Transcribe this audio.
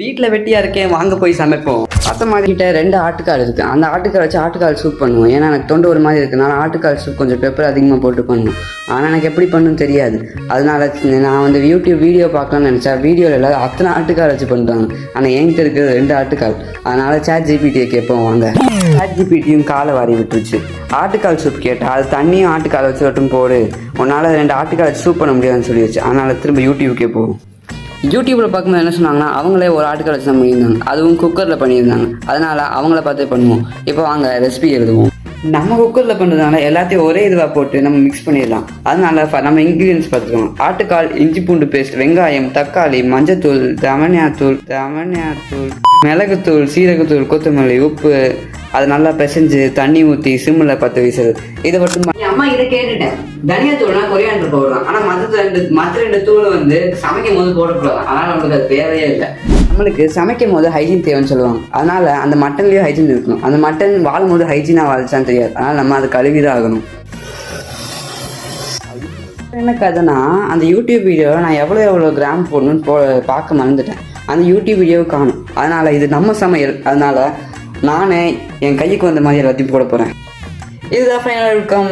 வீட்டில் வெட்டியாக இருக்கேன், வாங்க போய் சமைப்போம். பார்த்த மாதிரி கிட்ட 2 ஆட்டுக்கால் இருக்குது. அந்த ஆட்டுக்கால் வச்சு ஆட்டுக்கால் சூப் பண்ணுவோம். ஏன்னா எனக்கு தொண்டை ஒரு மாதிரி இருக்குனால ஆட்டுக்கால் சூப் கொஞ்சம் பெப்பர் அதிகமாக போட்டு பண்ணுவோம். ஆனால் எனக்கு எப்படி பண்ணணும்னு தெரியாது. அதனால நான் வந்து யூடியூப் வீடியோ பார்க்கலாம்னு நினச்சா வீடியோவில் எல்லாரும் அத்தனை ஆட்டுக்கால் வச்சு பண்ணுறாங்க. ஆனால் என்கிட்ட இருக்கிறது 2 ஆட்டுக்கால். அதனால் ChatGPT கேட்போம் வாங்க. ChatGPTயும் காலை வாரி விட்டுருச்சு. ஆட்டுக்கால் சூப் கேட்டால் அது தண்ணியும் ஆட்டுக்கால் வச்சு மட்டும் போடு, உன்னால் 2 ஆட்டுக்கால் வச்சு சூப் பண்ண முடியாதுன்னு சொல்லிடுச்சு. அதனால் திரும்ப யூடியூப்கே போகும். யூடியூப்பில் பார்க்கும்போது என்ன சொன்னாங்கன்னா அவங்களே ஒரு ஆட்டுக்கால் வச்சு தான் பண்ணியிருந்தாங்க. அதுவும் குக்கரில் பண்ணியிருந்தாங்க. அதனால் அவங்கள பார்த்தே பண்ணுவோம். இப்போ வாங்க ரெசிபி எழுதுவோம். நம்ம குக்கரில் பண்ணுறதுனால எல்லாத்தையும் ஒரே இதுவாக போட்டு நம்ம மிக்ஸ் பண்ணிடலாம். அதனால நம்ம இன்க்ரீடியன்ஸ் பார்த்துக்கலாம். ஆட்டுக்கால், இஞ்சி பூண்டு பேஸ்ட், வெங்காயம், தக்காளி, மஞ்சத்தூள், தமனியாத்தூள், மிளகுத்தூள், சீரகத்தூள், கொத்தமல்லி, உப்பு. அது நல்லா பிசைஞ்சு தண்ணி ஊற்றி சிம்மில் 10 வீசுது. இதை மட்டும் அம்மா இதை கேட்டுட்டேன். தனியாத்தூள்னா கொரியாண்டர் பவுடர். ஆனால் மற்ற ரெண்டு தூள் வந்து சமைக்கும் போது போடக்கூடாது. அதனால் நம்மளுக்கு அது தேவையே இல்லை. நம்மளுக்கு சமைக்கும் போது ஹைஜீன் தேவைன்னு சொல்லுவாங்க. அதனால் அந்த மட்டன்லேயும் ஹைஜீன் இருக்கணும். அந்த மட்டன் வாழும் போது ஹைஜீனாக வாழ்ச்சான்னு தெரியாது. அதனால் நம்ம அது கழுவிதான் ஆகணும். என்ன கதைனா, அந்த யூடியூப் வீடியோவில் நான் எவ்வளோ கிராம் போடணும்னு பார்க்க மறந்துட்டேன். அந்த யூடியூப் வீடியோவை காணும். அதனால் இது நம்ம சமையல். அதனால் நானே என் கைக்கு வந்த மாதிரி எல்லாத்தையும் போட போகிறேன். இதுதான் ஃபைனல் வெல்கம்.